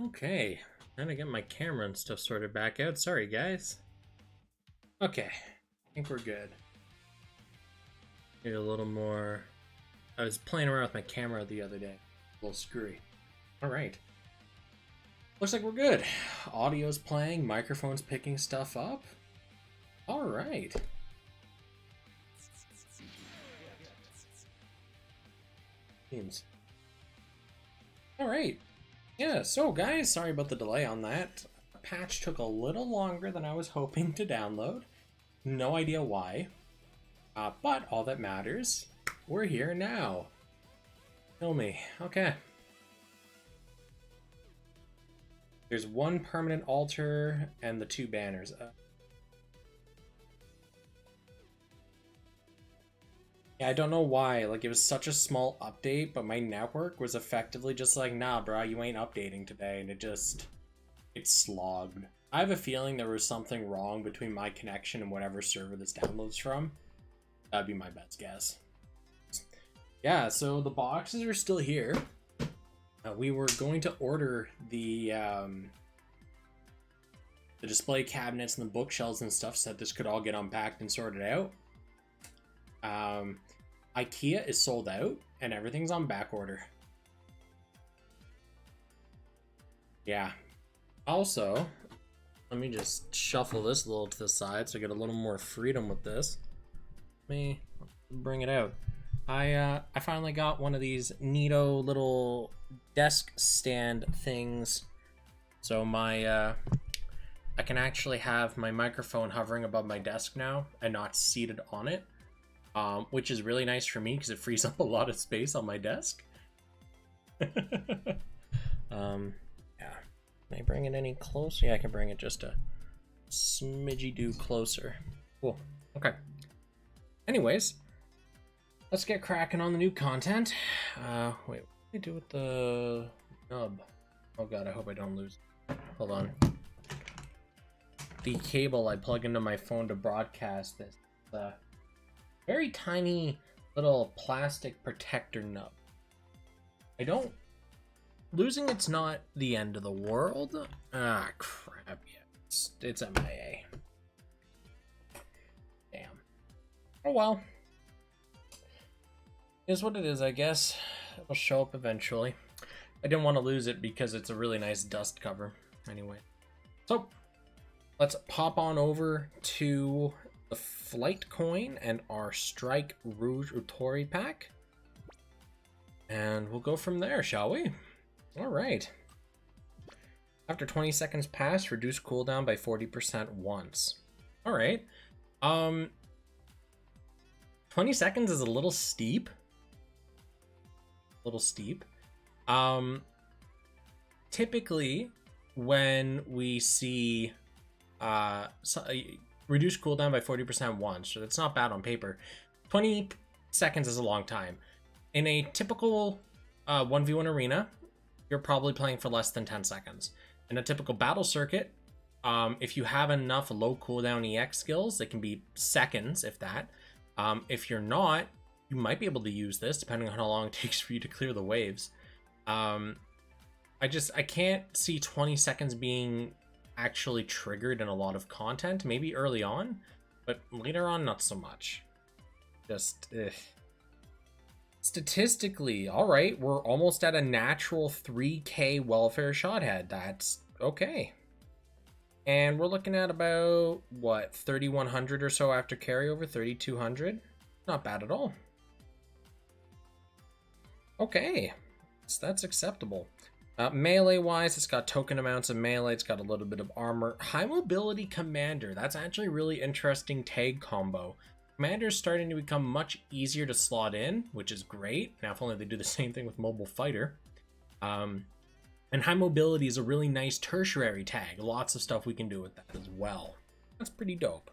Okay, trying to get my camera and stuff sorted back out. Sorry, guys. Okay, I think we're good. Need a little more. I was playing around with my camera the other day. A little screwy. Alright. Looks like we're good. Audio's playing, microphone's picking stuff up. Alright. Seems. Alright. Yeah, so guys, sorry about the delay on that. The patch took a little longer than I was hoping to download. No idea why. But all that matters, we're here now. Kill me. Okay. There's one permanent altar and the two banners. Yeah, I don't know why. Like, it was such a small update, but my network was effectively just like, nah, bro, you ain't updating today, and it slogged. I have a feeling there was something wrong between my connection and whatever server this downloads from. That'd be my best guess. Yeah, so the boxes are still here. We were going to order the display cabinets and the bookshelves and stuff so that this could all get unpacked and sorted out. IKEA is sold out and everything's on back order. Yeah. Also, let me just shuffle this a little to the side so I get a little more freedom with this. Let me bring it out. I finally got one of these neato little desk stand things. So my I can actually have my microphone hovering above my desk now and not seated on it. Which is really nice for me because it frees up a lot of space on my desk. Yeah. Can I bring it any closer? Yeah, I can bring it just a smidgy closer. Cool. Okay. Anyways, let's get cracking on the new content. Wait, what do I do with the nub? Oh god, I hope I don't lose it. Hold on. The cable I plug into my phone to broadcast this. Very tiny little plastic protector nub. Losing it's not the end of the world. Ah, crap, yeah. It's MIA. Damn. Oh well. Is what it is, I guess. It'll show up eventually. I didn't want to lose it because it's a really nice dust cover. Anyway. So, let's pop on over to the Flight Coin and our Strike Rouge Utori pack. And we'll go from there, shall we? Alright. After 20 seconds pass, reduce cooldown by 40% once. Alright. 20 seconds is a little steep. Typically, when we see reduce cooldown by 40% once, so that's not bad on paper. 20 seconds is a long time. In a typical 1v1 arena, you're probably playing for less than 10 seconds. In a typical battle circuit, if you have enough low cooldown EX skills, it can be seconds, if that. If you're not, you might be able to use this, depending on how long it takes for you to clear the waves. I can't see 20 seconds being actually triggered in a lot of content, maybe early on, but later on not so much. Statistically, all right, we're almost at a natural 3k welfare shot head. That's okay. And we're looking at about what, 3100 or so after carryover, 3200. Not bad at all. Okay, so that's acceptable. Melee-wise, it's got token amounts of melee, it's got a little bit of armor. High Mobility Commander, that's actually a really interesting tag combo. Commander's starting to become much easier to slot in, which is great. Now, if only they do the same thing with Mobile Fighter. And High Mobility is a really nice tertiary tag. Lots of stuff we can do with that as well. That's pretty dope.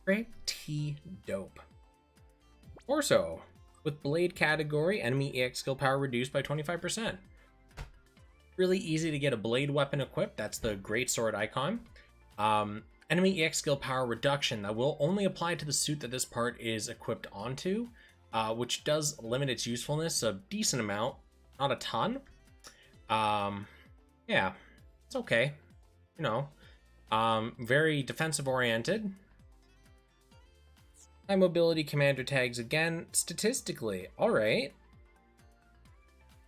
Pretty dope. Torso. With Blade category, enemy EX skill power reduced by 25%. Really easy to get a blade weapon equipped. That's the greatsword icon. Enemy EX skill power reduction that will only apply to the suit that this part is equipped onto, which does limit its usefulness a decent amount, not a ton. Yeah, it's okay. You know, very defensive oriented. High mobility commander tags again. Statistically, all right.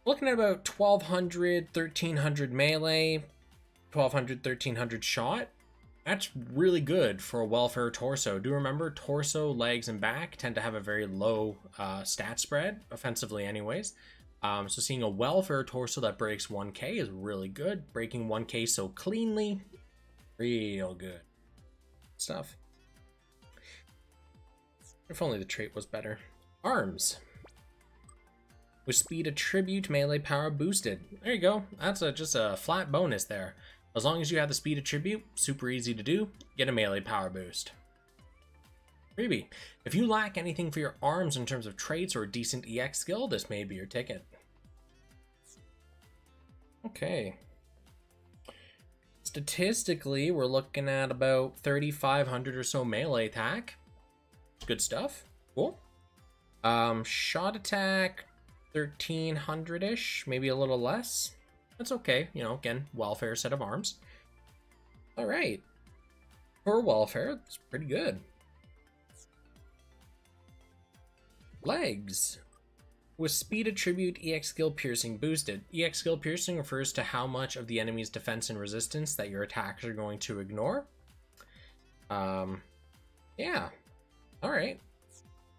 Looking at about 1200, 1300 melee, 1200, 1300 shot. That's really good for a welfare torso. Do remember, torso, legs, and back tend to have a very low stat spread, offensively anyways. So seeing a welfare torso that breaks 1k is really good. Breaking 1k so cleanly, real good stuff. If only the trait was better. Arms. With speed attribute, melee power boosted. There you go. That's just a flat bonus there. As long as you have the speed attribute, super easy to do, get a melee power boost. Freebie. If you lack anything for your arms in terms of traits or a decent EX skill, this may be your ticket. Okay. Statistically, we're looking at about 3,500 or so melee attack. Good stuff. Cool. Shot attack, 1,300-ish, maybe a little less. That's okay. You know, again, welfare set of arms. All right. For welfare, it's pretty good. Legs. With speed attribute, EX skill piercing boosted. EX skill piercing refers to how much of the enemy's defense and resistance that your attacks are going to ignore. Yeah. All right.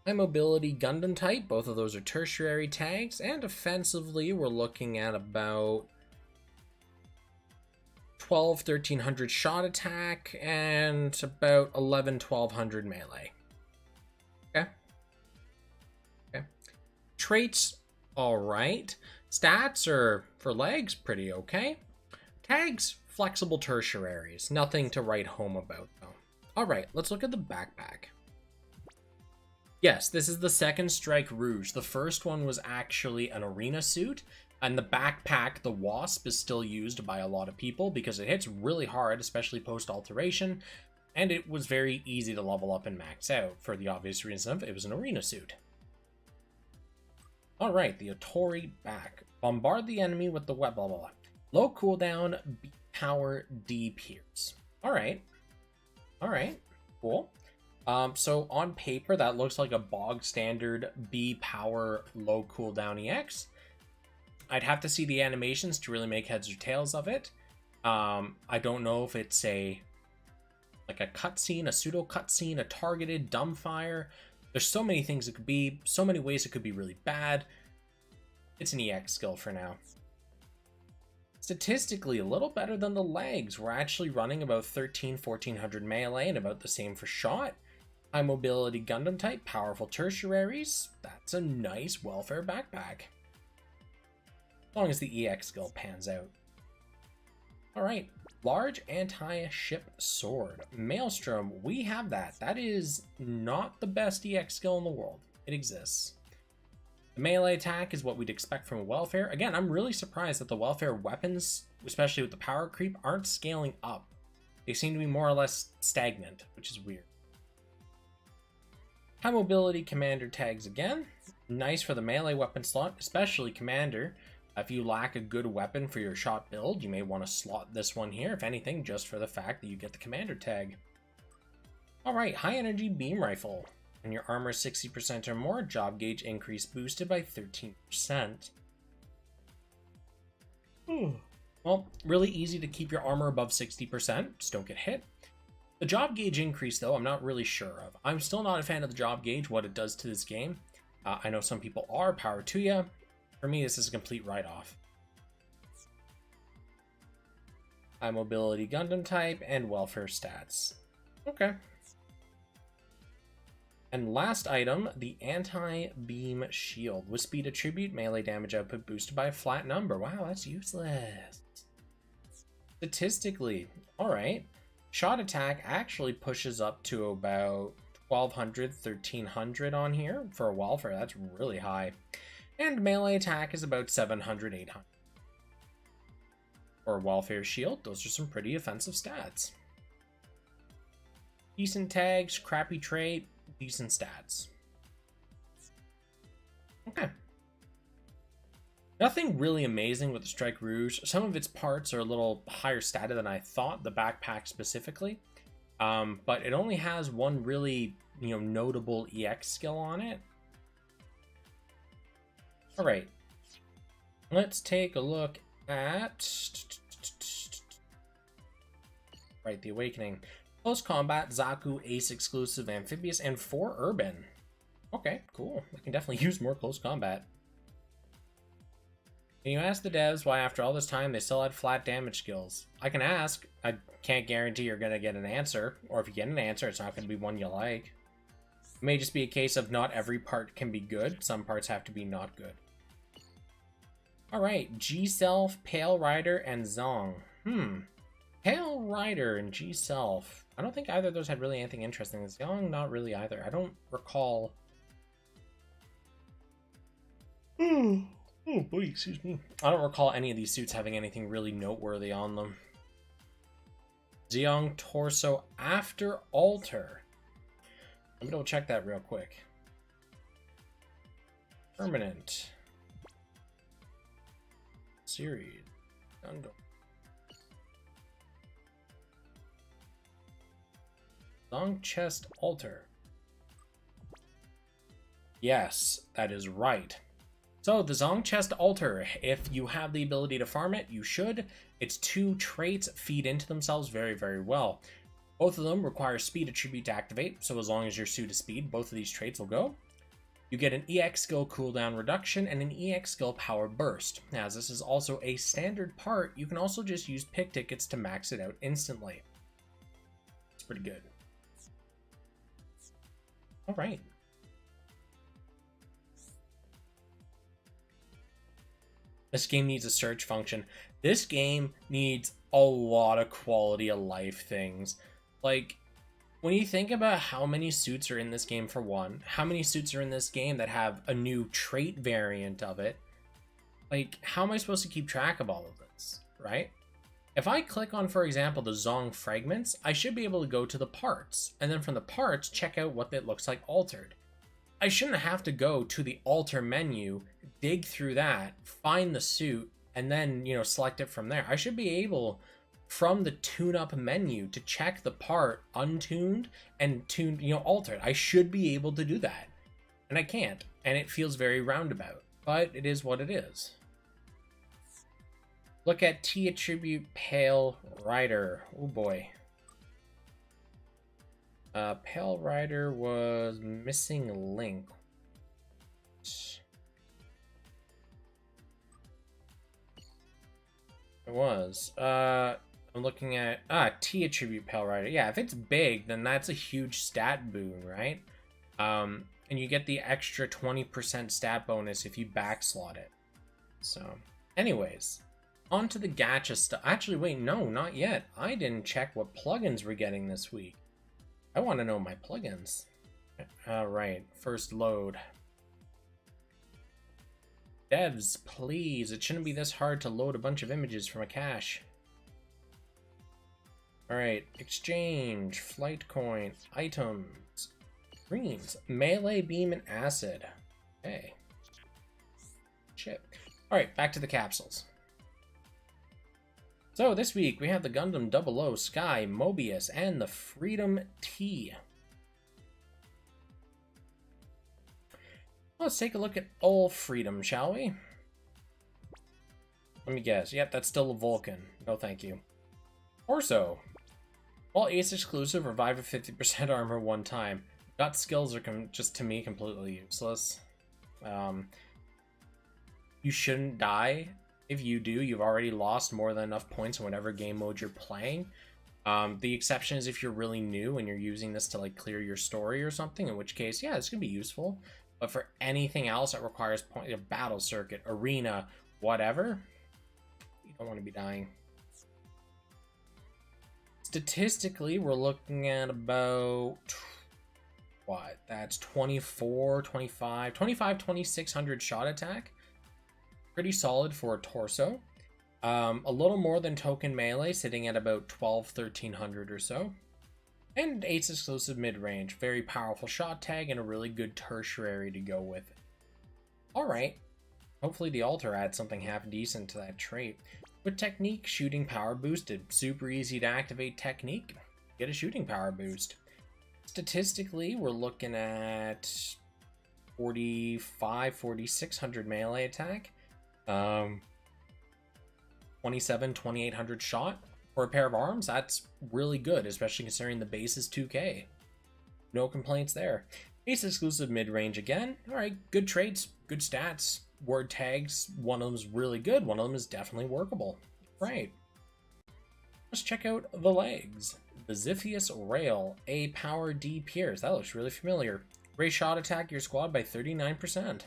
High mobility Gundam type. Both of those are tertiary tags. And offensively, we're looking at about 1,300 shot attack and about 1,200 melee. Okay. Okay. Traits, all right. Stats are, for legs, pretty okay. Tags, flexible tertiaries. Nothing to write home about, though. All right, let's look at the backpack. Yes, this is the second Strike Rouge. The first one was actually an arena suit, and the backpack, the Wasp, is still used by a lot of people because it hits really hard, especially post-alteration, and it was very easy to level up and max out for the obvious reason of it was an arena suit. Alright, the Otori back. Bombard the enemy with the web, blah, blah, blah. Low cooldown, B power, D pierce. Alright. Alright, cool. So on paper, that looks like a bog standard B power low cooldown EX. I'd have to see the animations to really make heads or tails of it. I don't know if it's like a cutscene, a pseudo cutscene, a targeted dumbfire. There's so many things it could be, so many ways it could be really bad. It's an EX skill for now. Statistically, a little better than the legs. We're actually running about 1,400 melee and about the same for shot. High mobility Gundam type, powerful tertiaries. That's a nice welfare backpack. As long as the EX skill pans out. Alright, large anti-ship sword. Maelstrom, we have that. That is not the best EX skill in the world. It exists. The melee attack is what we'd expect from a welfare. Again, I'm really surprised that the welfare weapons, especially with the power creep, aren't scaling up. They seem to be more or less stagnant, which is weird. High mobility commander tags again. Nice for the melee weapon slot, especially commander. If you lack a good weapon for your shot build, you may want to slot this one here, if anything, just for the fact that you get the commander tag. Alright, high energy beam rifle. And your armor 60% or more, job gauge increase boosted by 13%. Well, really easy to keep your armor above 60%, just don't get hit. The job gauge increase, though, I'm not really sure of. I'm still not a fan of the job gauge, what it does to this game. I know some people are, power to ya. For me, this is a complete write-off. High mobility Gundam type and welfare stats. Okay. And last item, the anti-beam shield. With speed attribute, melee damage output boosted by a flat number. Wow, that's useless. Statistically, alright. Shot attack actually pushes up to about 1,200, 1,300 on here for a welfare. That's really high. And melee attack is about 700, 800. For a welfare shield, those are some pretty offensive stats. Decent tags, crappy trait, decent stats. Okay. Nothing really amazing with the Strike Rouge. Some of its parts are a little higher status than I thought, the backpack specifically. But it only has one really, notable EX skill on it. All right. Let's take a look at... Right, the Awakening. Close Combat, Zaku, Ace Exclusive, Amphibious, and 4 Urban. Okay, cool. I can definitely use more Close Combat. Can you ask the devs why after all this time they still had flat damage skills? I can ask. I can't guarantee you're going to get an answer. Or if you get an answer, it's not going to be one you like. It may just be a case of not every part can be good. Some parts have to be not good. Alright, G-Self, Pale Rider, and Zong. Pale Rider and G-Self. I don't think either of those had really anything interesting. Zong, not really either. I don't recall... Oh boy, excuse me. I don't recall any of these suits having anything really noteworthy on them. Zeong torso after alter. Let me double check that real quick. Permanent. Series. Gundam. Long chest alter. Yes, that is right. So the Zong Chest Altar, if you have the ability to farm it, you should. Its 2 traits feed into themselves very, very well. Both of them require speed attribute to activate, so as long as your suit is speed, both of these traits will go. You get an EX skill cooldown reduction and an EX skill power burst. Now, as this is also a standard part, you can also just use pick tickets to max it out instantly. It's pretty good. All right. This game needs a search function. This game needs a lot of quality of life things. Like, when you think about how many suits are in this game for one, how many suits are in this game that have a new trait variant of it, like, how am I supposed to keep track of all of this, right? If I click on, for example, the Zong fragments, I should be able to go to the parts, and then from the parts, check out what it looks like altered. I shouldn't have to go to the alter menu, dig through that, find the suit, and then, select it from there. I should be able, from the tune-up menu, to check the part untuned and tuned, altered. I should be able to do that. And I can't. And it feels very roundabout. But it is what it is. Look at T attribute Pale Rider. Oh boy. Pale Rider was missing link. It was. I'm looking at T attribute Pale Rider. Yeah, if it's big, then that's a huge stat boon, right? And you get the extra 20% stat bonus if you backslot it. So, anyways, on to the gacha stuff. Actually, wait, no, not yet. I didn't check what plugins we're getting this week. I want to know my plugins. Alright, first load. Devs, please, it shouldn't be this hard to load a bunch of images from a cache. Alright, exchange, flight coin, items, greens, melee beam and acid. Okay. Shit. Alright, back to the capsules. So this week we have the Gundam 00, Sky, Mobius, and the Freedom T. Let's take a look at all Freedom, shall we? Let me guess. Yep, that's still a Vulcan. No thank you. Torso. All Ace exclusive, revive at 50% armor one time. Got skills are just, to me, completely useless. You shouldn't die. If you do, you've already lost more than enough points in whatever game mode you're playing. The exception is if you're really new and you're using this to, like, clear your story or something, in which case, yeah, it's going to be useful. But for anything else that requires battle circuit, arena, whatever, you don't want to be dying. Statistically, we're looking at about, what, that's 2,600 shot attack. Pretty solid for a torso. A little more than token melee, sitting at about 1,300 or so. And Ace exclusive mid-range, very powerful shot tag and a really good tertiary to go with it. Alright, Hopefully the altar adds something half decent to that trait. With technique, shooting power boosted. Super easy to activate technique. Get a shooting power boost. Statistically, we're looking at 4,600 melee attack. 2,800 shot. For a pair of arms, that's really good, especially considering the base is 2k. No complaints there. Ace exclusive mid-range again. Alright, good traits, good stats. Word tags, one of them's really good, one of them is definitely workable. Right. Let's check out the legs. The Ziphius Rail, A Power D Pierce. That looks really familiar. Raise shot attack your squad by 39%.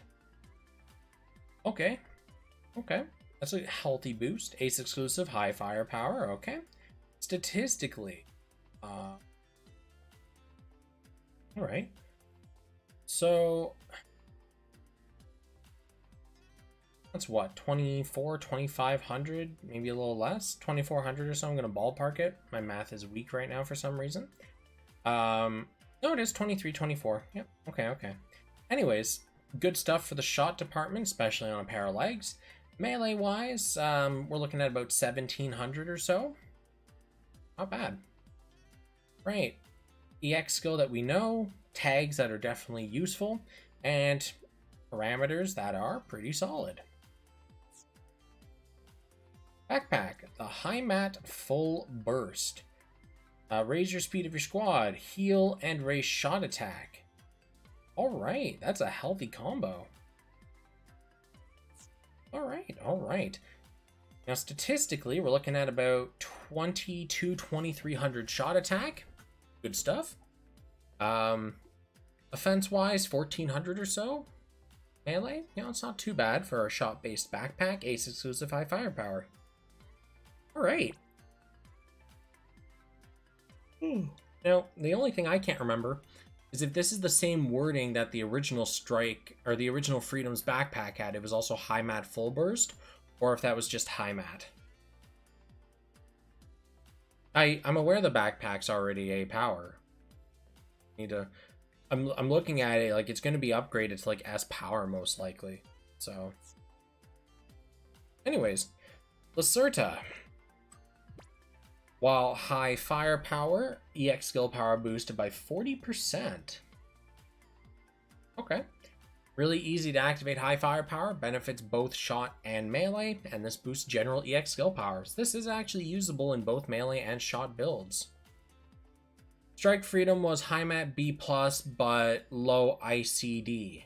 Okay. Okay. That's a healthy boost. Ace exclusive, high firepower. Okay. Statistically. Alright. So that's what, 2,500, maybe a little less, 2,400 or so. I'm gonna ballpark it. My math is weak right now for some reason. No, it is 23, 24. Yep. Okay. Anyways, good stuff for the shot department, especially on a pair of legs. Melee wise, we're looking at about 1,700 or so. Not bad. Right. EX skill that we know, tags that are definitely useful, and parameters that are pretty solid. Backpack, the High Mat Full Burst. Raise your speed of your squad, heal, and raise shot attack. Alright, that's a healthy combo. Alright. Now statistically, we're looking at about 2,300 shot attack. Good stuff. Offense-wise, 1,400 or so. Melee, it's not too bad for a shot-based backpack. Ace exclusive, high firepower. Alright. Now, the only thing I can't remember is if this is the same wording that the original Strike, or the original Freedom's backpack had. It was also High Mat Full Burst, or if that was just High Mat. I'm aware the backpack's already A power. I'm looking at it like it's going to be upgraded to like S power most likely. So, anyways, Lacerta. While high firepower, EX skill power boosted by 40%. Okay. Really easy to activate high firepower, benefits both shot and melee, and this boosts general EX skill powers. This is actually usable in both melee and shot builds. Strike Freedom was high mat B+, but low ICD.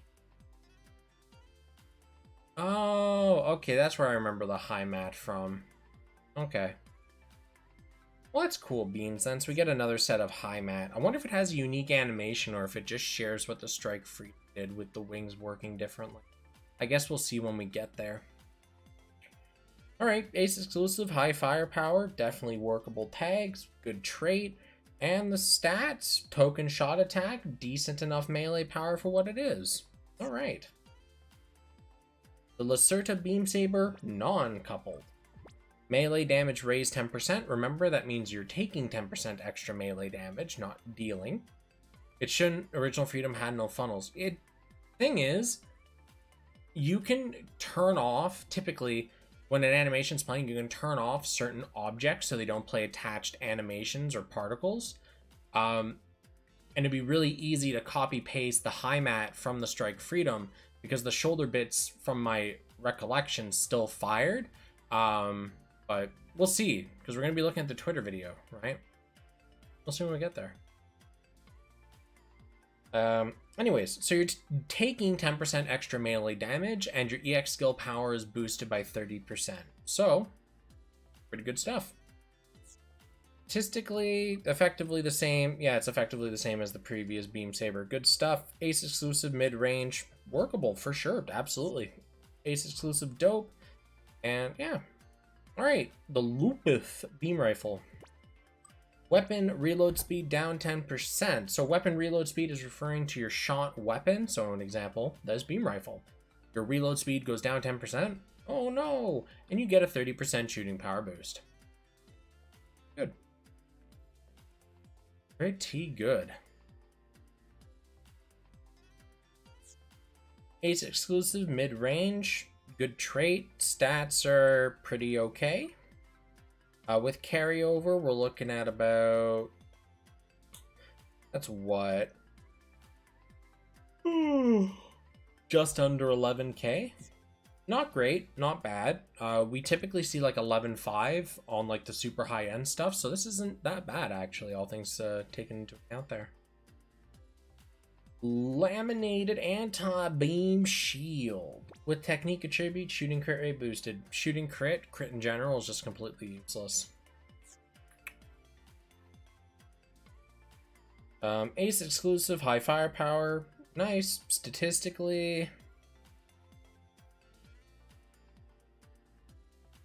Oh, okay, that's where I remember the high mat from. Okay. Well, that's cool, Beans. Since we get another set of high mat. I wonder if it has a unique animation or if it just shares what the Strike Free did with the wings working differently. I guess we'll see when we get there. Alright, Ace exclusive, high firepower, definitely workable tags, good trait, and the stats, token shot attack, decent enough melee power for what it is. Alright. The Lacerta Beam Saber, non-coupled. Melee damage raised 10%. Remember, that means you're taking 10% extra melee damage, not dealing. It shouldn't. Original Freedom had no funnels. Thing is, you can turn off, typically, when an animation's playing, you can turn off certain objects so they don't play attached animations or particles. And it'd be really easy to copy-paste the high mat from the Strike Freedom because the shoulder bits, from my recollection, still fired. But we'll see, because we're going to be looking at the Twitter video, right? We'll see when we get there. Anyways, so you're taking 10% extra melee damage, and your EX skill power is boosted by 30%. So, pretty good stuff. Statistically, effectively the same. Yeah, it's effectively the same as the previous Beam Saber. Good stuff. Ace exclusive, mid-range, workable for sure. Absolutely. Ace exclusive, dope. And yeah. Alright, the Lupith Beam Rifle. Weapon reload speed down 10%. So weapon reload speed is referring to your shot weapon. So an example, that is Beam Rifle. Your reload speed goes down 10%. Oh no! And you get a 30% shooting power boost. Good. Pretty good. Ace exclusive mid-range. Good trait. Stats are pretty okay. With carryover, we're looking at about... That's what? Just under 11k. Not great, not bad. We typically see like 11.5 on like the super high end stuff, so this isn't that bad actually, all things taken into account there. Laminated anti-beam shield. With technique attribute, shooting crit rate boosted. Shooting crit in general is just completely useless. Ace exclusive, high firepower. Nice. Statistically...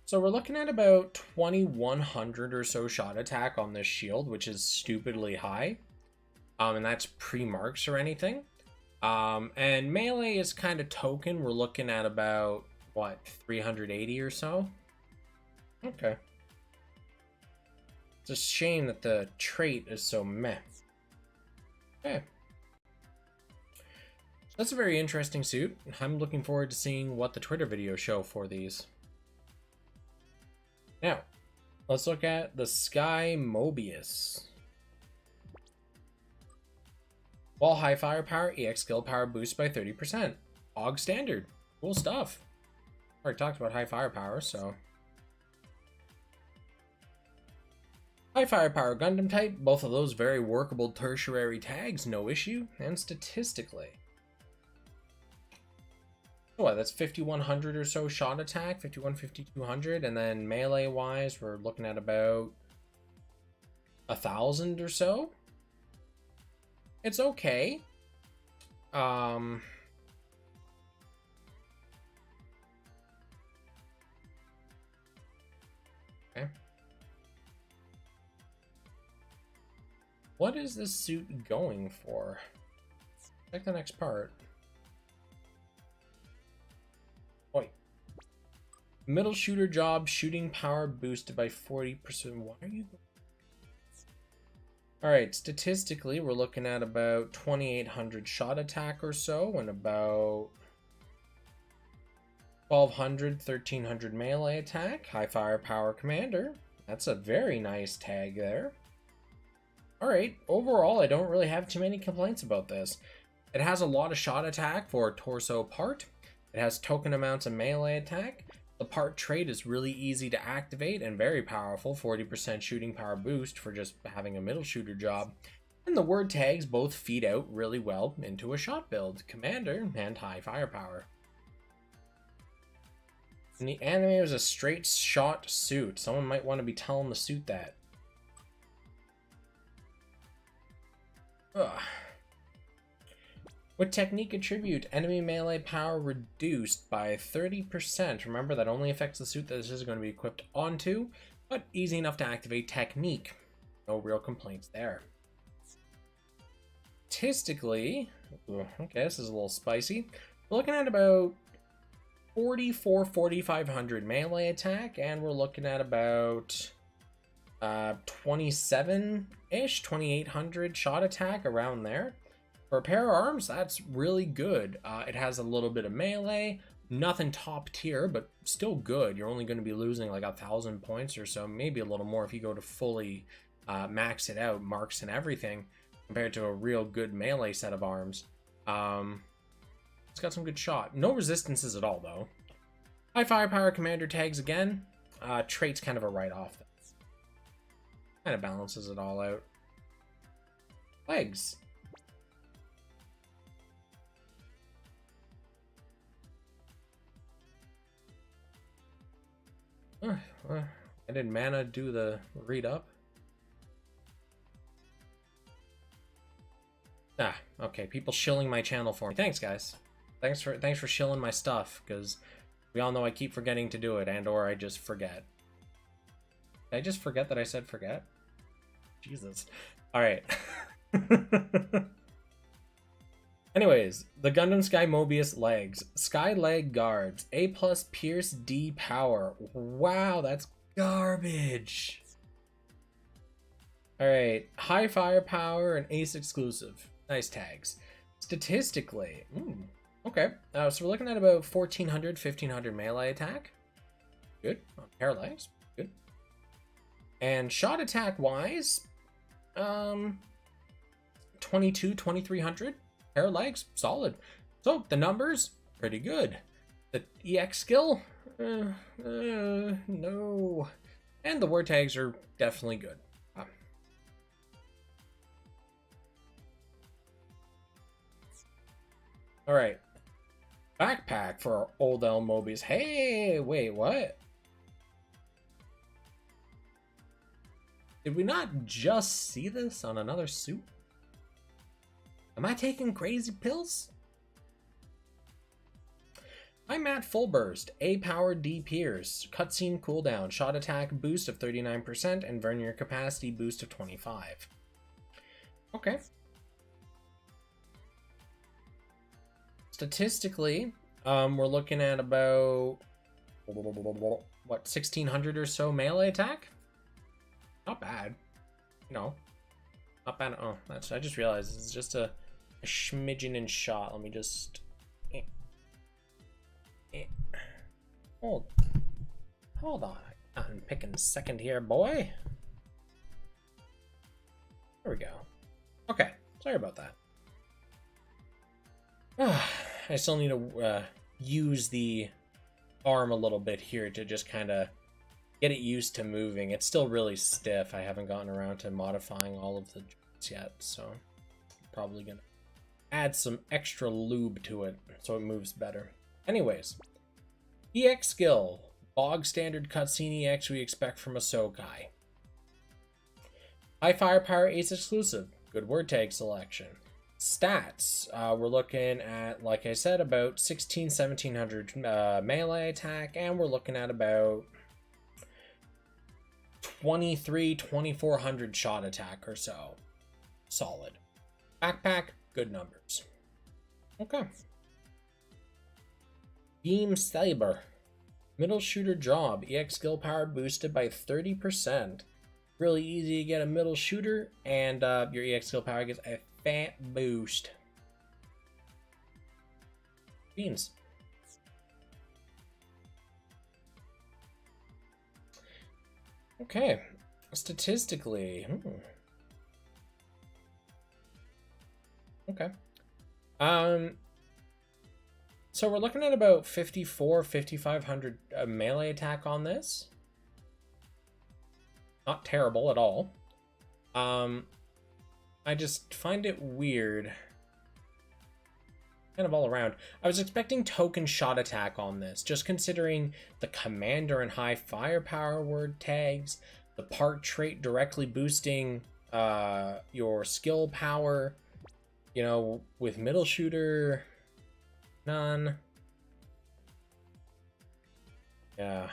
So we're looking at about 2100 or so shot attack on this shield, which is stupidly high. And that's pre-marks or anything. And melee is kind of token. We're looking at about, what, 380 or so? Okay. It's a shame that the trait is so meh. Okay. That's a very interesting suit. I'm looking forward to seeing what the Twitter videos show for these. Now, let's look at the Sky Mobius. While high firepower, EX skill power boost by 30%. AUG standard. Cool stuff. Already talked about high firepower, so. High firepower Gundam type, both of those very workable tertiary tags, no issue. And statistically. What, that's 5100 or so shot attack, 5200, and then melee wise we're looking at about 1000 or so. It's okay. Okay. What is this suit going for? Check the next part. Middle shooter job, shooting power boosted by 40%. Why are you... Alright, statistically, we're looking at about 2800 shot attack or so, and about 1200, 1300 melee attack. High firepower commander. That's a very nice tag there. Alright, overall, I don't really have too many complaints about this. It has a lot of shot attack for a torso part. It has token amounts of melee attack. The part trait is really easy to activate and very powerful, 40% shooting power boost for just having a middle shooter job. And the word tags both feed out really well into a shot build, commander and high firepower. And the anime was a straight shot suit. Someone might want to be telling the suit that. Ugh. With technique attribute, enemy melee power reduced by 30%. Remember, that only affects the suit that this is going to be equipped onto, but easy enough to activate technique. No real complaints there. Statistically, okay, this is a little spicy. We're looking at about 4,500 melee attack, and we're looking at about 27-ish, 2,800 shot attack, around there. For a pair of arms, that's really good. It has a little bit of melee, nothing top tier, but still good. You're only going to be losing like 1,000 points or so, maybe a little more if you go to fully max it out, marks and everything, compared to a real good melee set of arms. It's got some good shot. No resistances at all, though. High firepower commander tags again. Trait's kind of a write-off. Kind of balances it all out. Legs. I did Mana do the read up? Ah, okay. People shilling my channel for me. Thanks, guys. Thanks for shilling my stuff, because we all know I keep forgetting to do it, and or I just forget. Did I just forget that I said forget? Jesus. All right. Anyways, the Gundam Sky Mobius legs. Sky leg guards. A+ Pierce D power. Wow, that's garbage. Alright, high firepower and ace exclusive. Nice tags. Statistically, Okay, so we're looking at about 1400, 1500 melee attack. Good. On pair legs. Good. And shot attack wise, 22, 2300 pair legs. Solid. So the numbers, pretty good. The EX skill, no. And the word tags are definitely good. All right. Backpack for old El Mobius. Hey, wait, what? Did we not just see this on another suit? Am I taking crazy pills? I'm at full burst, A power D Pierce, cutscene cooldown, shot attack boost of 39%, and vernier capacity boost of 25. Okay. Statistically, we're looking at about what, 1600 or so melee attack. Not bad, not bad. Oh, I just realized it's just a smidgen in shot. Let me just hold on. I'm picking second here, boy. There we go. Okay, sorry about that. I still need to use the arm a little bit here to just kind of get it used to moving. It's still really stiff. I haven't gotten around to modifying all of the joints yet, so I'm probably gonna add some extra lube to it so it moves better. Anyways, EX skill, bog standard cutscene EX we expect from a Sokai. High firepower ace exclusive, good word tag selection. Stats, we're looking at, like I said, about 1700 melee attack, and we're looking at about 2400 shot attack or so. Solid. Backpack, good numbers. Okay. Beam Saber, middle shooter job, EX skill power boosted by 30%. Really easy to get a middle shooter, and your EX skill power gets a fat boost. Beans. Okay, statistically, okay. So we're looking at about 5500 melee attack on this. Not terrible at all. I just find it weird. Kind of all around. I was expecting token shot attack on this, just considering the commander and high firepower word tags, the part trait directly boosting your skill power, with middle shooter, none. Yeah.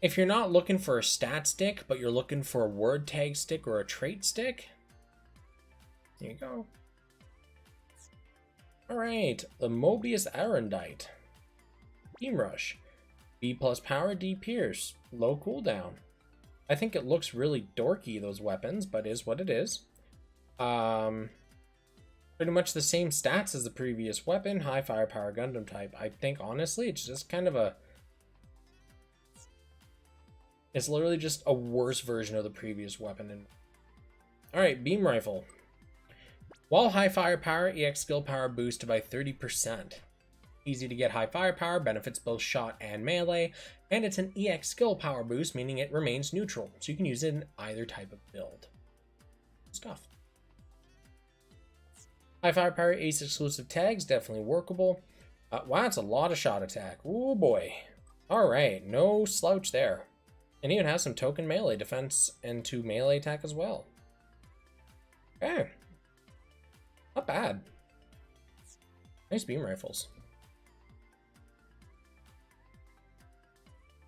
If you're not looking for a stat stick, but you're looking for a word tag stick or a trait stick, here you go. Alright, the Mobius Erendite. Beam Rush. B plus power, D Pierce. Low cooldown. I think it looks really dorky, those weapons, but is what it is. Pretty much the same stats as the previous weapon, high firepower Gundam type. I think, honestly, it's just kind of it's literally just a worse version of the previous weapon. Alright, Beam Rifle. While high firepower, EX skill power boosted by 30%. Easy to get high firepower, benefits both shot and melee, and it's an EX skill power boost, meaning it remains neutral, so you can use it in either type of build. Stuff. High firepower, ace exclusive tags, definitely workable. Wow, that's a lot of shot attack. Ooh boy. Alright, no slouch there. And even has some token melee defense and 2 melee attack as well. Okay. Not bad. Nice beam rifles.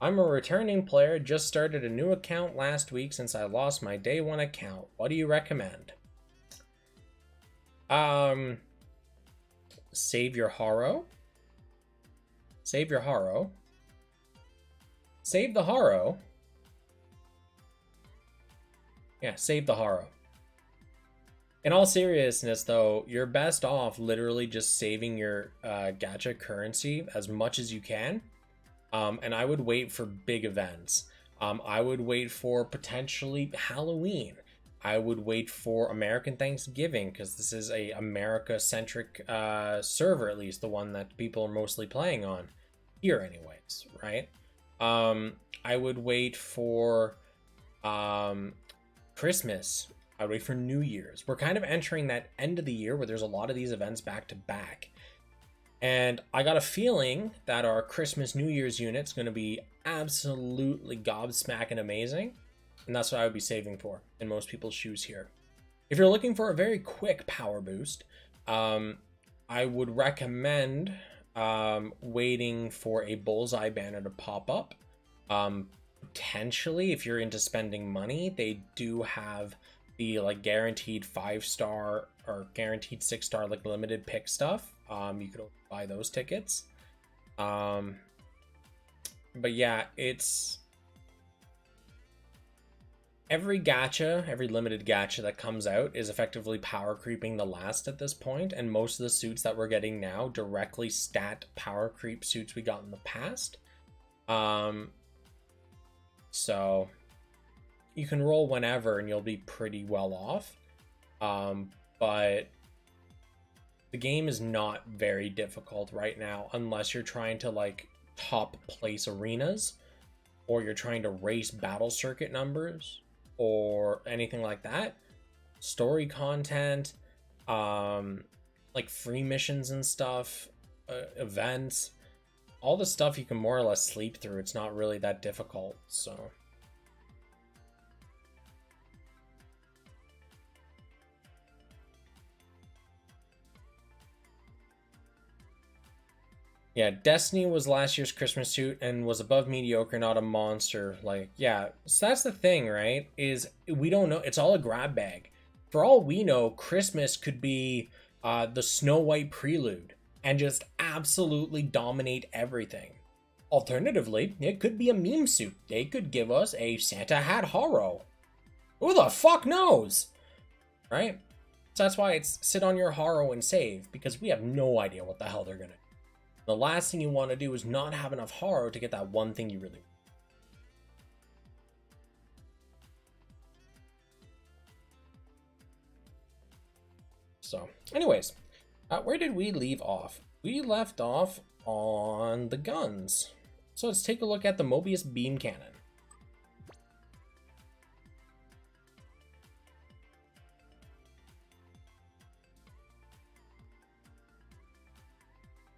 I'm a returning player, just started a new account last week since I lost my day 1 account. What do you recommend? Save your Haro. Save your Haro. Save the Haro. Yeah, save the Haro. In all seriousness, though, you're best off literally just saving your gacha currency as much as you can. And I would wait for big events. I would wait for potentially Halloween. I would wait for American Thanksgiving, because this is a America-centric server, at least the one that people are mostly playing on here anyways, right? I would wait for Christmas. I would wait for New Year's. We're kind of entering that end of the year where there's a lot of these events back to back. And I got a feeling that our Christmas New Year's unit's going to be absolutely gobsmacking amazing. And that's what I would be saving for in most people's shoes here. If you're looking for a very quick power boost, I would recommend waiting for a bullseye banner to pop up. Potentially, if you're into spending money, they do have the like guaranteed 5-star or guaranteed 6-star like limited pick stuff. You could buy those tickets. But yeah, it's every gacha, every limited gacha that comes out is effectively power creeping the last at this point, and most of the suits that we're getting now directly stat power creep suits we got in the past. So you can roll whenever and you'll be pretty well off. But the game is not very difficult right now unless you're trying to like top place arenas, or you're trying to race battle circuit numbers or anything like that. Story content, like free missions and stuff, events, all the stuff you can more or less sleep through. It's not really that difficult, so. Yeah, Destiny was last year's Christmas suit and was above mediocre, not a monster. Like, yeah, so that's the thing, right? Is we don't know. It's all a grab bag. For all we know, Christmas could be the Snow White prelude and just absolutely dominate everything. Alternatively, it could be a meme suit. They could give us a Santa hat horo. Who the fuck knows? Right? So that's why it's sit on your horo and save, because we have no idea what the hell they're gonna do. The last thing you want to do is not have enough horo to get that one thing you really want. So, anyways, where did we leave off? We left off on the guns. So let's take a look at the Mobius beam cannon.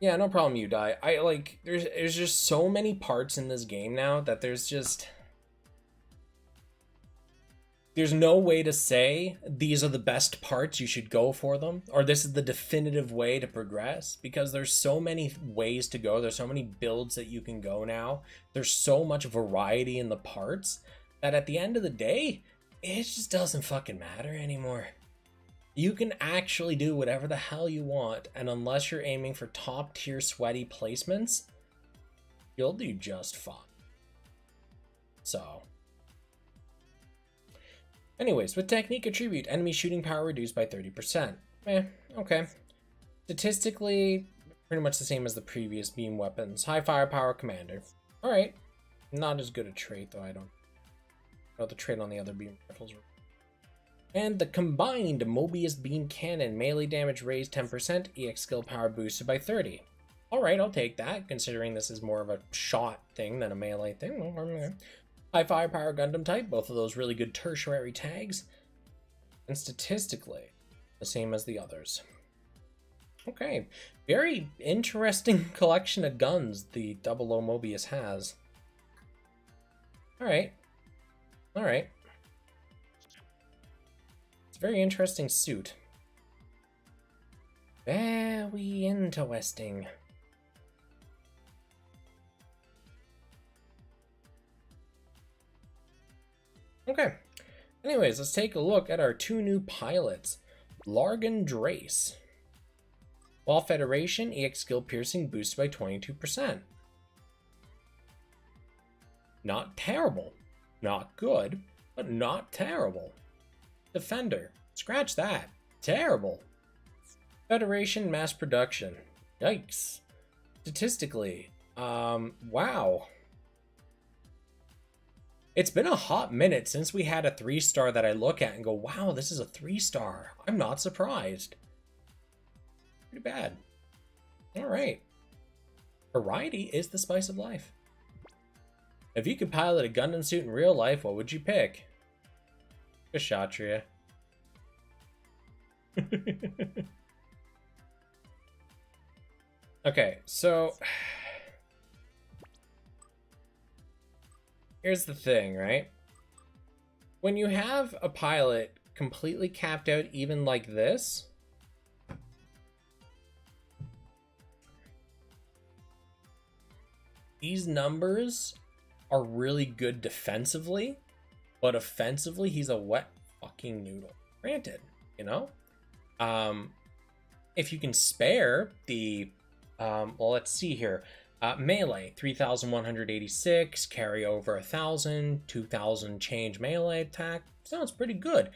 Yeah, no problem, you die. I like there's just so many parts in this game now that there's no way to say these are the best parts, you should go for them, or this is the definitive way to progress, because there's so many ways to go. There's so many builds that you can go now. There's so much variety in the parts that at the end of the day, it just doesn't fucking matter anymore. You can actually do whatever the hell you want, and unless you're aiming for top tier sweaty placements, you'll do just fine. So, anyways, with technique attribute, enemy shooting power reduced by 30%. Okay. Statistically, pretty much the same as the previous beam weapons. High firepower commander. Alright. Not as good a trait, though. I don't know the trait on the other beam rifles. And the combined Mobius beam cannon, melee damage raised 10%, EX skill power boosted by 30. Alright, I'll take that, considering this is more of a shot thing than a melee thing. High firepower Gundam type, both of those really good tertiary tags. And statistically, the same as the others. Okay, very interesting collection of guns the 00 Mobius has. Alright. Alright. Very interesting suit. Very interesting. Okay. Anyways, let's take a look at our two new pilots. Largan Drace. While Federation, EX skill piercing boosted by 22%. Not terrible. Not good, but not terrible. Defender. Scratch that. Terrible. Federation mass production. Yikes. Statistically, wow. It's been a hot minute since we had a 3-star that I look at and go, wow, this is a 3-star. I'm not surprised. Pretty bad. All right. Variety is the spice of life. If you could pilot a Gundam suit in real life, what would you pick? Kshatriya. Okay, so here's the thing, right? When you have a pilot completely capped out even like this, these numbers are really good defensively, but offensively, he's a wet fucking noodle. Granted, you know? If you can spare the, well, let's see here. Melee, 3,186, carry over 1,000, 2,000 change melee attack. Sounds pretty good.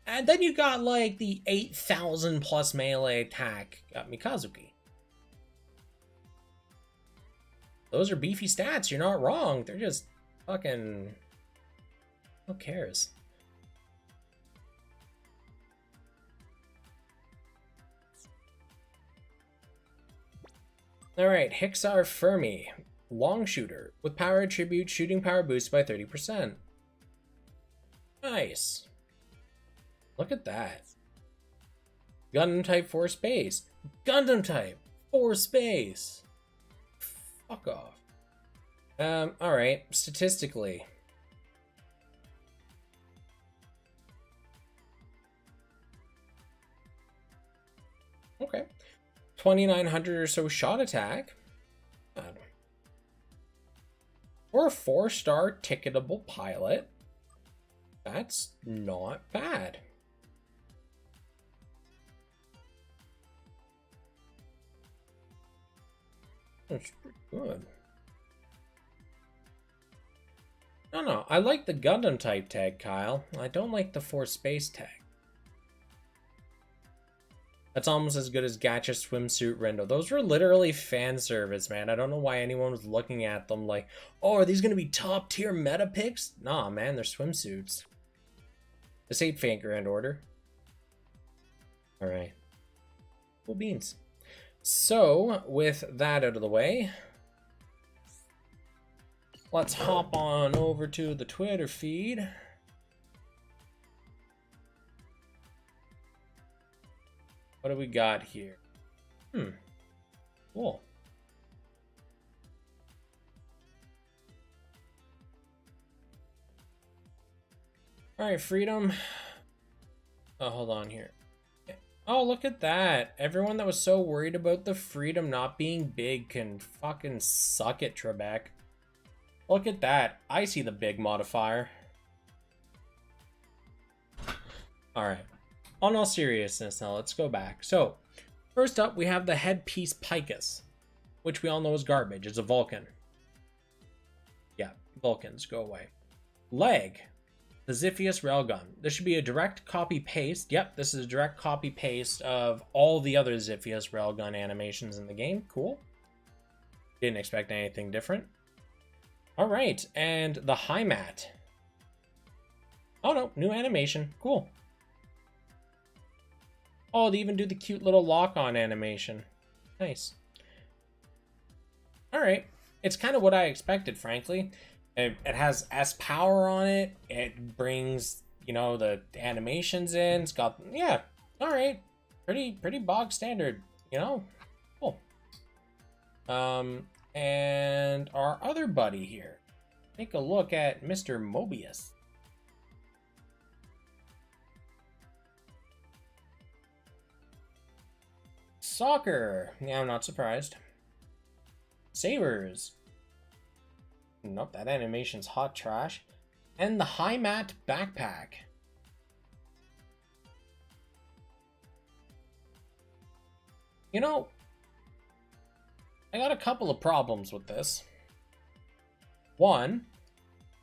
And then you got like the 8,000 plus melee attack Mikazuki. Those are beefy stats, you're not wrong. They're just fucking... Who cares? Alright, Hixar Fermi. Long shooter. With power attribute, shooting power boost by 30%. Nice. Look at that. Gundam type 4 space. Gundam type 4 space. Fuck off. Alright, statistically. Okay. 2,900 or so shot attack. For a 4-star ticketable pilot, that's not bad. That's pretty good. No, I like the Gundam type tag, Kyle. I don't like the 4 space tag. That's almost as good as Gacha swimsuit Rendo. Those were literally fan service, man. I don't know why anyone was looking at them like, oh, are these going to be top tier meta picks? Nah, man, they're swimsuits. This ain't Faint Grand Order. Alright. Cool beans. So, with that out of the way, let's hop on over to the Twitter feed. What do we got here? Cool. All right, Freedom. Oh, hold on here. Oh, look at that. Everyone that was so worried about the Freedom not being big can fucking suck it, Trebek. Look at that. I see the big modifier. All right. On all seriousness now, let's go back. So, first up, we have the headpiece Picus, which we all know is garbage. It's a Vulcan. Yeah, Vulcans, go away. Leg, the Ziphius Railgun. This should be a direct copy-paste. Yep, this is a direct copy-paste of all the other Ziphius Railgun animations in the game. Cool. Didn't expect anything different. All right, and the High Mat. Oh no, new animation. Cool. Oh, they even do the cute little lock-on animation. Nice. Alright. It's kind of what I expected, frankly. It has S-Power on it. It brings, you know, the animations in. It's got, yeah, alright. Pretty bog standard, you know? Cool. And our other buddy here. Take a look at Mr. Mobius. Soccer. Yeah, I'm not surprised. Sabers. Nope, that animation's hot trash. And the High Mat backpack. You know, I got a couple of problems with this. One,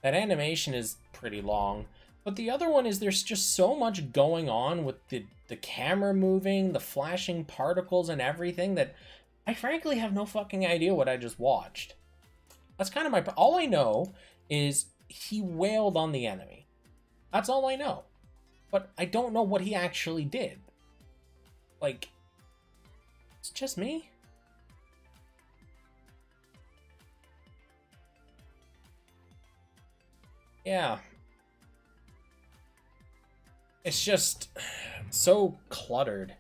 that animation is pretty long. But the other one is there's just so much going on with the camera moving, the flashing particles and everything that I frankly have no fucking idea what I just watched. That's kind of my... All I know is he wailed on the enemy. That's all I know. But I don't know what he actually did. Like, it's just me? Yeah. It's just so cluttered.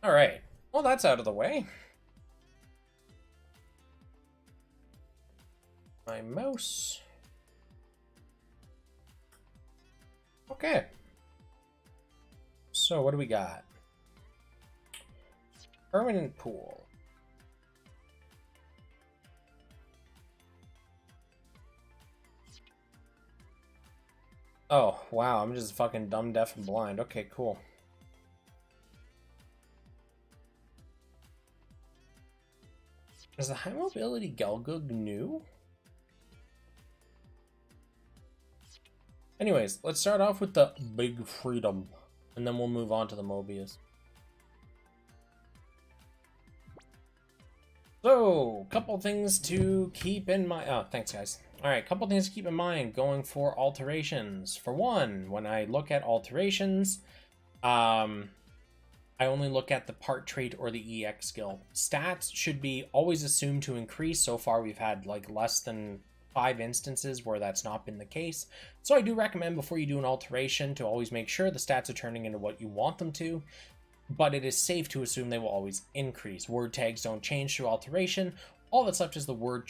Alright. Well, that's out of the way. My mouse. Okay. So, what do we got? Permanent pool. Oh, wow, I'm just fucking dumb, deaf, and blind. Okay, cool. Is the high mobility Gelgug new? Anyways, let's start off with the big freedom, and then we'll move on to the Mobius. So, couple things to keep in mind. Oh, thanks, guys. Alright, couple things to keep in mind going for alterations. For one, when I look at alterations, I only look at the part trait or the EX skill. Stats should be always assumed to increase. So far, we've had like less than 5 instances where that's not been the case. So I do recommend before you do an alteration to always make sure the stats are turning into what you want them to. But it is safe to assume they will always increase. Word tags don't change through alteration. All that's left is the or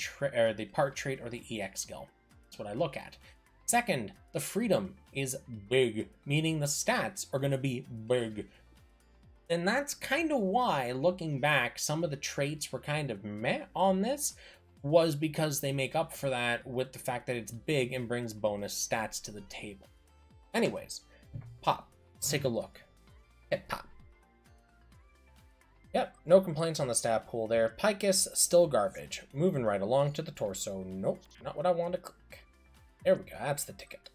the part trait or the EX skill. That's what I look at. Second, the freedom is big, meaning the stats are going to be big. And that's kind of why, looking back, some of the traits were kind of meh on this, was because they make up for that with the fact that it's big and brings bonus stats to the table. Anyways, pop. Let's take a look. Hit pop. Yep, no complaints on the stat pool there. Picus, still garbage. Moving right along to the torso. Nope, not what I want to click. There we go, that's the ticket.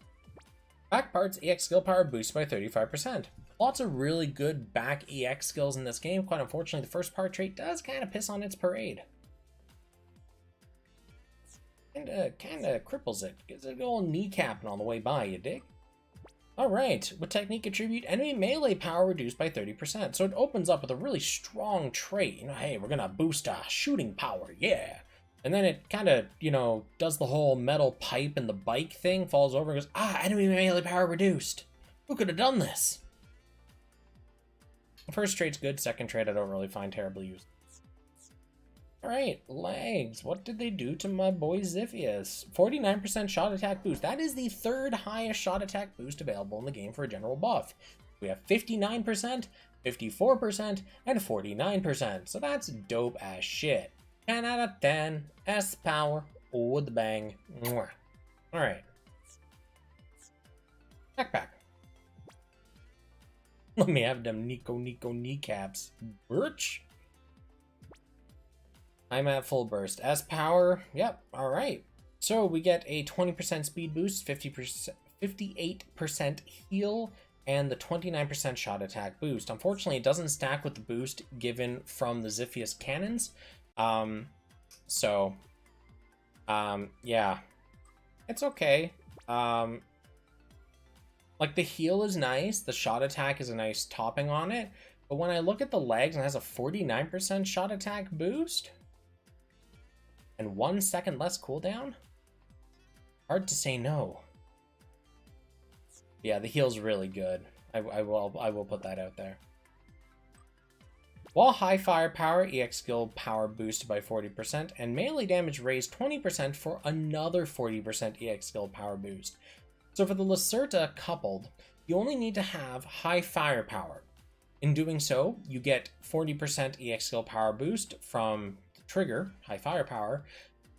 Back parts, EX skill power boost by 35%. Lots of really good back EX skills in this game. Quite unfortunately, the first part trait does kind of piss on its parade. Kind of cripples it. Gives it a good old kneecapping on the way by, you dig? Alright, with technique attribute, enemy melee power reduced by 30%. So it opens up with a really strong trait. You know, hey, we're gonna boost shooting power, yeah. And then it kind of, you know, does the whole metal pipe and the bike thing, falls over and goes, enemy melee power reduced. Who could have done this? The first trait's good, second trait I don't really find terribly useful. Alright, legs. What did they do to my boy Xiphias? 49% shot attack boost. That is the third highest shot attack boost available in the game for a general buff. We have 59%, 54%, and 49%. So that's dope as shit. 10 out of 10. S power with the bang. Alright. Backpack. Let me have them Nico kneecaps. Birch. I'm at full burst. S power, yep, alright. So we get a 20% speed boost, 58% heal, and the 29% shot attack boost. Unfortunately, it doesn't stack with the boost given from the Xiphias cannons. Yeah. It's okay. Like, the heal is nice, the shot attack is a nice topping on it, but when I look at the legs and it has a 49% shot attack boost, and 1 second less cooldown? Hard to say no. Yeah, the heal's really good. I will put that out there. While high firepower, EX skill power boosted by 40%, and melee damage raised 20% for another 40% EX skill power boost. So for the Lacerta coupled, you only need to have high firepower. In doing so, you get 40% EX skill power boost from trigger, high firepower,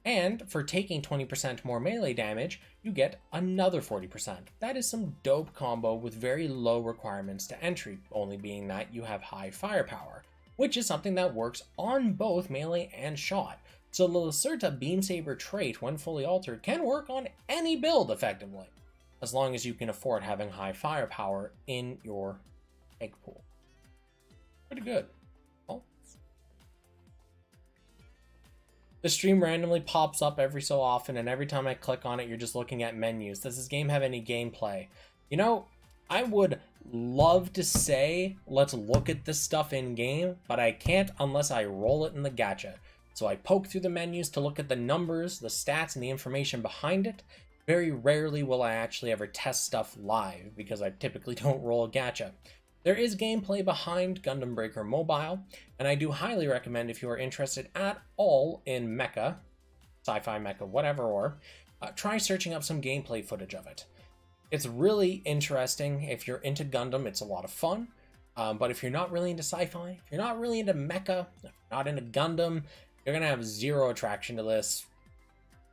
and for taking 20% more melee damage, you get another 40%. That is some dope combo with very low requirements to entry, only being that you have high firepower, which is something that works on both melee and shot. So the Lacerta Beam Saber trait, when fully altered, can work on any build effectively. as long as you can afford having high firepower in your egg pool. Pretty good. Well, the stream randomly pops up every so often, and every time I click on it, you're just looking at menus. Does this game have any gameplay? You know, I would love to say, let's look at this stuff in game, but I can't unless I roll it in the gacha. So I poke through the menus to look at the numbers, the stats, and the information behind it. Very rarely will I actually ever test stuff live, because I typically don't roll a gacha. There is gameplay behind Gundam Breaker Mobile, and I do highly recommend if you are interested at all in mecha, sci-fi mecha, whatever, try searching up some gameplay footage of it. It's really interesting. If you're into Gundam, it's a lot of fun. But if you're not really into sci-fi, if you're not really into mecha, if you're not into Gundam, you're going to have zero attraction to this,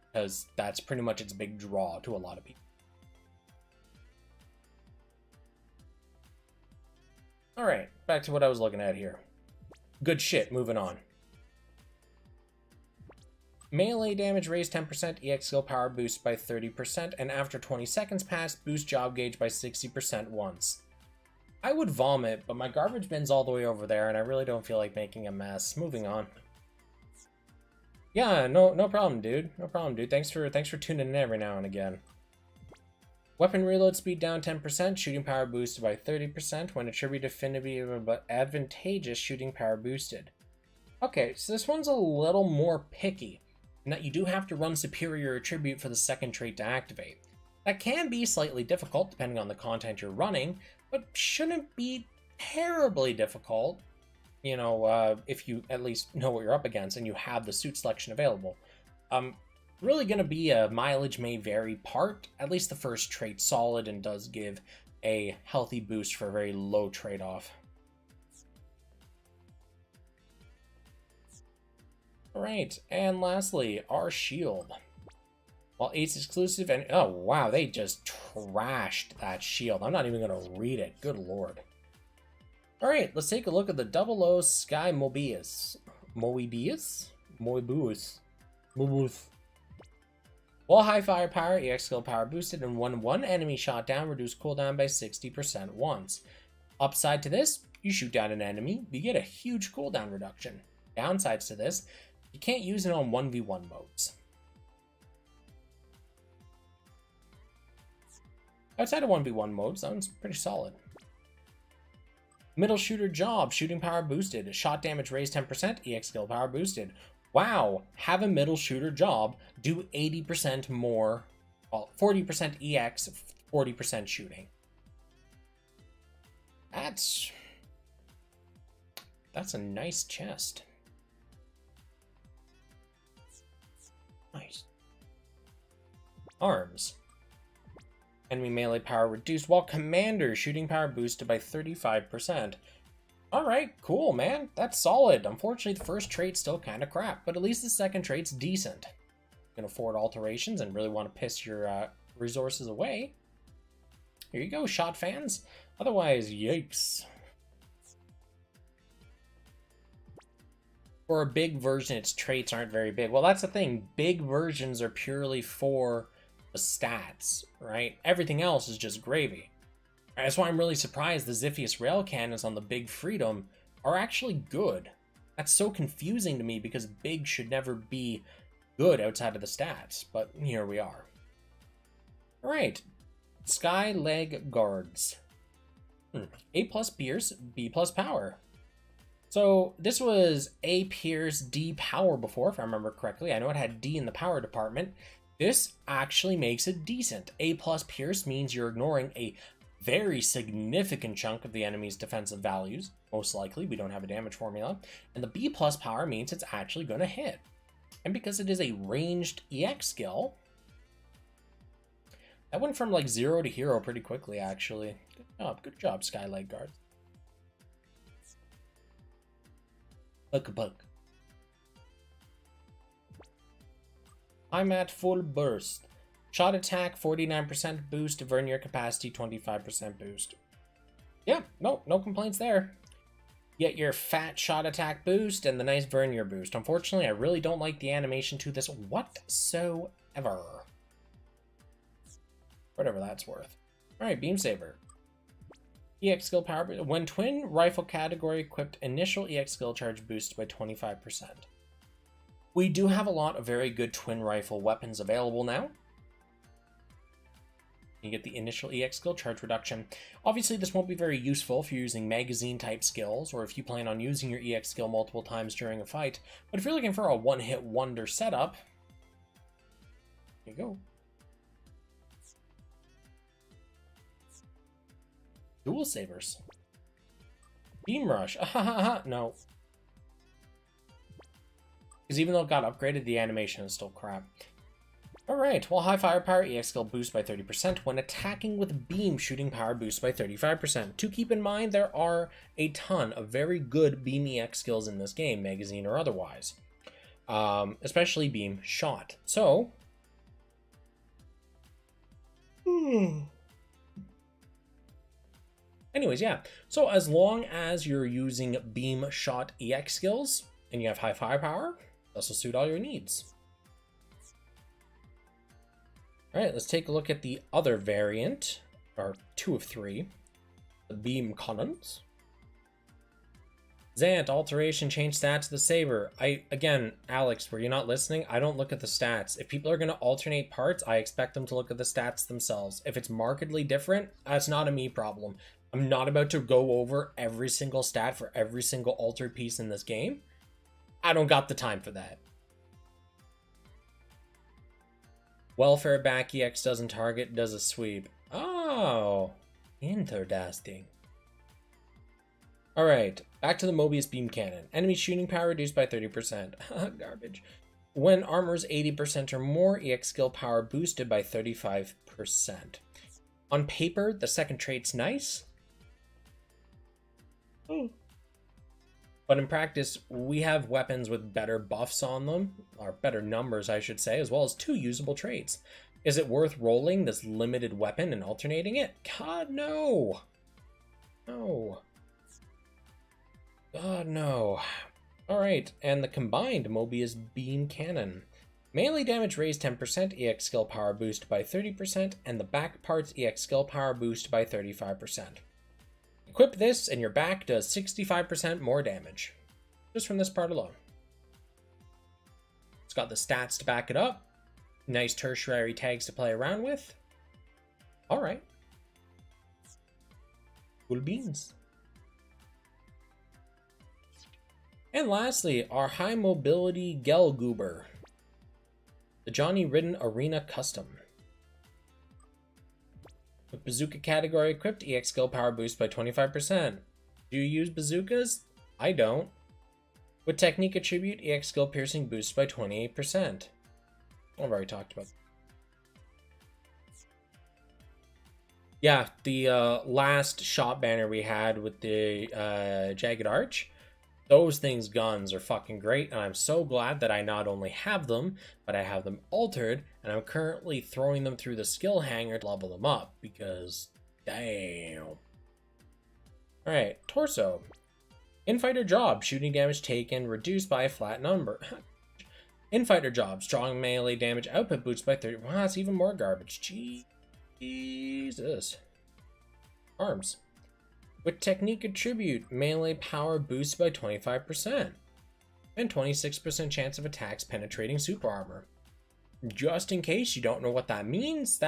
because that's pretty much its big draw to a lot of people. Alright, back to what I was looking at here. Good shit, moving on. Melee damage raised 10%, EX skill power boost by 30%, and after 20 seconds pass, boost job gauge by 60% once. I would vomit, but my garbage bin's all the way over there, and I really don't feel like making a mess. Moving on. Yeah, no problem, dude. No problem, dude. Thanks for tuning in every now and again. Weapon reload speed down 10%, shooting power boosted by 30%, when attribute affinity but advantageous shooting power boosted. Okay, so this one's a little more picky, in that you do have to run superior attribute for the second trait to activate. That can be slightly difficult depending on the content you're running, but shouldn't be terribly difficult, you know, if you at least know what you're up against and you have the suit selection available. Really going to be a mileage may vary part. At least the first trait's solid and does give a healthy boost for a very low trade-off. Alright, and lastly, our shield. While 8's exclusive and... oh, wow, they just trashed that shield. I'm not even going to read it. Good lord. Alright, let's take a look at the 00 Sky Mobius. Mobius? Mobius. Mobius. While high firepower, EX skill power boosted, and when one enemy shot down, reduce cooldown by 60% once. Upside to this, you shoot down an enemy, you get a huge cooldown reduction. Downsides to this, you can't use it on 1v1 modes. Outside of 1v1 modes, that one's pretty solid. Middle shooter job, shooting power boosted, shot damage raised 10%, EX skill power boosted. Wow, have a middle shooter job, do 80% more, well, 40% EX, 40% shooting. That's a nice chest. Nice. Arms. Enemy melee power reduced, while commander shooting power boosted by 35%. Alright, cool, man. That's solid. Unfortunately, the first trait's still kind of crap, but at least the second trait's decent. You can afford alterations and really want to piss your resources away. Here you go, shot fans. Otherwise, yikes. For a big version, its traits aren't very big. Well, that's the thing. Big versions are purely for the stats, right? Everything else is just gravy. That's why I'm really surprised the Ziphius rail cannons on the Big Freedom are actually good. That's so confusing to me because big should never be good outside of the stats, but here we are. Alright, Sky Leg Guards. A plus Pierce, B plus Power. So this was A Pierce, D Power before, if I remember correctly. I know it had D in the Power department. This actually makes it decent. A plus Pierce means you're ignoring a very significant chunk of the enemy's defensive values. Most likely, we don't have a damage formula. And the B plus Power means it's actually going to hit. And because it is a ranged EX skill, that went from like 0 to hero pretty quickly, actually. Good job, Sky Leg Guard. Buck. I'm at full burst. Shot attack, 49% boost, vernier capacity, 25% boost. Yeah, no complaints there. Get your fat shot attack boost and the nice vernier boost. Unfortunately, I really don't like the animation to this whatsoever. whatever that's worth. Alright, Beam Saber. EX skill power boost. When twin rifle category equipped, initial EX skill charge boosted by 25%. We do have a lot of very good twin rifle weapons available now. You get the initial EX skill charge reduction. Obviously, this won't be very useful if you're using magazine type skills or if you plan on using your EX skill multiple times during a fight. But if you're looking for a one-hit wonder setup, here you go. Dual sabers. Beam rush. No. Because even though it got upgraded, the animation is still crap. Alright, well, high firepower EX skill boost by 30% when attacking with beam shooting power boost by 35%. To keep in mind, there are a ton of very good beam EX skills in this game, magazine or otherwise. Especially beam shot. So... Anyways, yeah. So as long as you're using beam shot EX skills and you have high firepower, this will suit all your needs. Alright, let's take a look at the other variant, or 2 of 3, the beam cannons. Xant, alteration, change stats to the saber. Again, Alex, were you not listening? I don't look at the stats. If people are going to alternate parts, I expect them to look at the stats themselves. If it's markedly different, that's not a me problem. I'm not about to go over every single stat for every single altered piece in this game. I don't got the time for that. Welfare back EX doesn't target, does a sweep. Oh, interesting. Alright, back to the Mobius beam cannon. Enemy shooting power reduced by 30%. Garbage. When armor's 80% or more, EX skill power boosted by 35%. On paper, the second trait's nice. But in practice, we have weapons with better buffs on them, or better numbers, I should say, as well as 2 usable traits. Is it worth rolling this limited weapon and alternating it? God, no! No. God, no. Alright, and the combined Mobius beam cannon. Melee damage raised 10%, EX skill power boost by 30%, and the back part's EX skill power boost by 35%. Equip this, and your back does 65% more damage. Just from this part alone. It's got the stats to back it up. Nice tertiary tags to play around with. Alright. Cool beans. And lastly, our high mobility Gelgoober. The Johnny Ridden Arena Custom. With bazooka category equipped, EX skill power boost by 25%. Do you use bazookas? I don't. With technique attribute, EX skill piercing boost by 28%. I've already talked about that. Yeah, the last shot banner we had with the Jagged Arch, those things guns are fucking great, and I'm so glad that I not only have them, but I have them altered, and I'm currently throwing them through the skill hanger to level them up, because damn. Alright, torso. Infighter job, shooting damage taken reduced by a flat number. Infighter job, strong melee damage output boost by 30. Wow, that's even more garbage. Jesus. Arms. With technique attribute, melee power boosts by 25%. And 26% chance of attacks penetrating super armor. Just in case you don't know what that means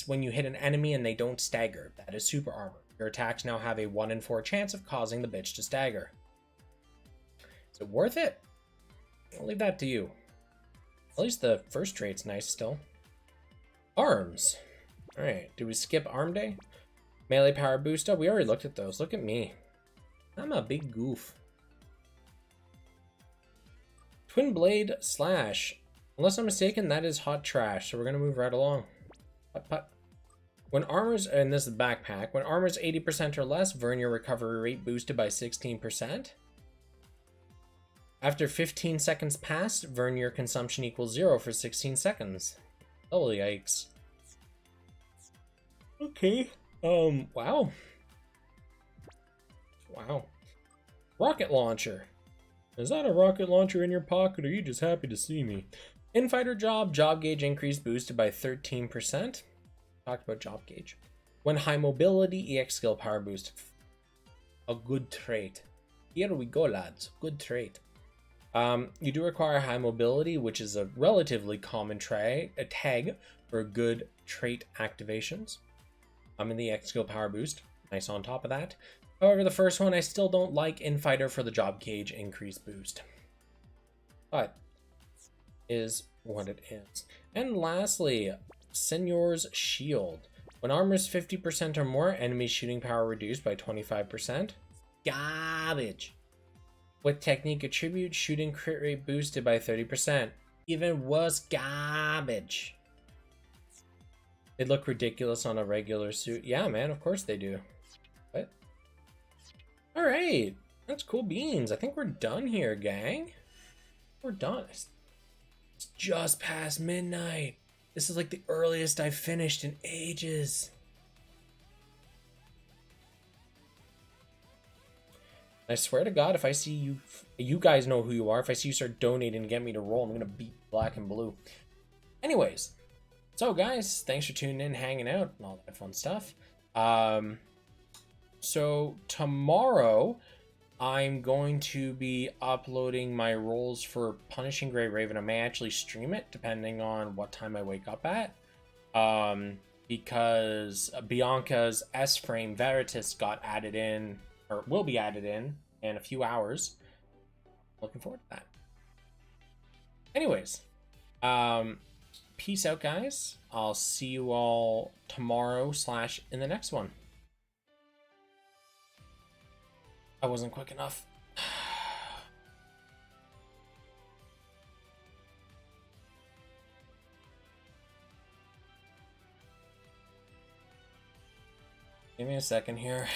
when you hit an enemy and they don't stagger. That is super armor. Your attacks now have a 1 in 4 chance of causing the bitch to stagger. Is it worth it? I'll leave that to you. At least the first trait's nice still. Arms. Alright, do we skip arm day? Melee power boost up. We already looked at those. Look at me. I'm a big goof. Twin blade slash. Unless I'm mistaken, that is hot trash. So we're going to move right along. Putt. When armor's, and this is the backpack, when armor's 80% or less, Vernier recovery rate boosted by 16%. After 15 seconds passed, Vernier consumption equals 0 for 16 seconds. Holy yikes. Okay. Wow. Wow. Rocket launcher. Is that a rocket launcher in your pocket, or are you just happy to see me? Infighter job, job gauge increase boosted by 13%. talked about job gauge. When high mobility, EX skill power boost. A good trait. Here we go, lads. Good trait. You do require high mobility, which is a relatively common tag for good trait activations. I'm in the EX skill power boost. Nice on top of that. However, the first one I still don't like in fighter for the job gauge increase boost. But is what it is. And lastly, Senor's Shield. When armor is 50% or more, enemy shooting power reduced by 25%. Garbage. With technique attribute, shooting crit rate boosted by 30%. Even worse, garbage. They look ridiculous on a regular suit. Yeah, man, of course they do. What? Alright, that's cool beans. I think we're done here, gang. We're done. It's just past midnight. This is like the earliest I've finished in ages. I swear to God, if I see you, you guys know who you are. If I see you start donating and get me to roll, I'm gonna beat black and blue. Anyways, so guys, thanks for tuning in, hanging out, and all that fun stuff. So tomorrow, I'm going to be uploading my rolls for Punishing Grey Raven. I may actually stream it, depending on what time I wake up at. Because Bianca's S-Frame Veritas got added in, or will be added in a few hours. Looking forward to that. Anyways, peace out, guys. I'll see you all tomorrow / in the next one. I wasn't quick enough. Give me a second here.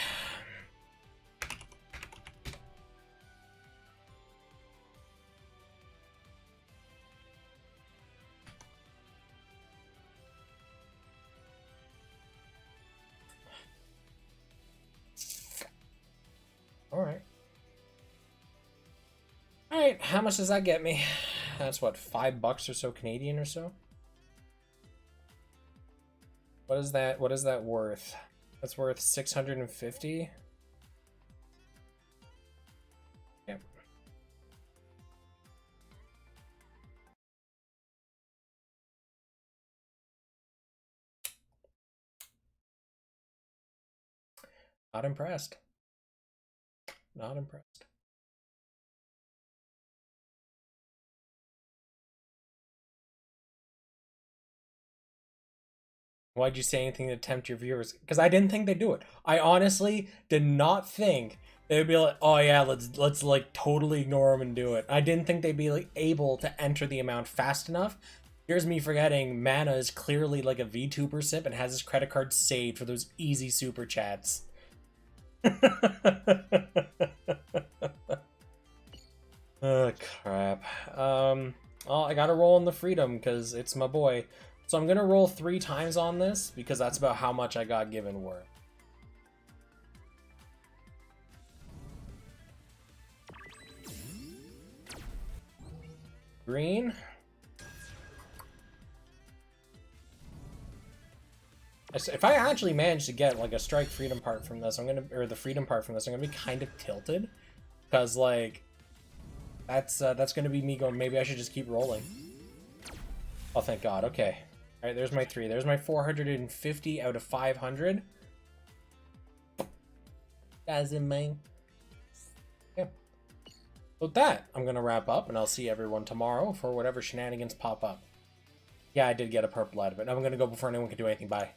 Alright, how much does that get me? That's what, $5 or so Canadian or so? What is that worth? That's worth 650? Yep. Not impressed. Not impressed. Why'd you say anything to tempt your viewers? Because I didn't think they'd do it. I honestly did not think they'd be like, oh yeah, let's like totally ignore them and do it. I didn't think they'd be like able to enter the amount fast enough. Here's me forgetting Mana is clearly like a VTuber simp and has his credit card saved for those easy super chats. Oh crap. Well, I gotta roll in the freedom because it's my boy. So I'm gonna roll 3 times on this because that's about how much I got given worth. Green. If I actually manage to get like a strike freedom part from this, or the freedom part from this, I'm gonna be kind of tilted because like that's gonna be me going, maybe I should just keep rolling. Oh, thank God. Okay. All right, there's my 3. There's my 450 out of 500. Doesn't mind. Yeah. With that, I'm gonna wrap up, and I'll see everyone tomorrow for whatever shenanigans pop up. Yeah, I did get a purple out of it. I'm gonna go before anyone can do anything. Bye.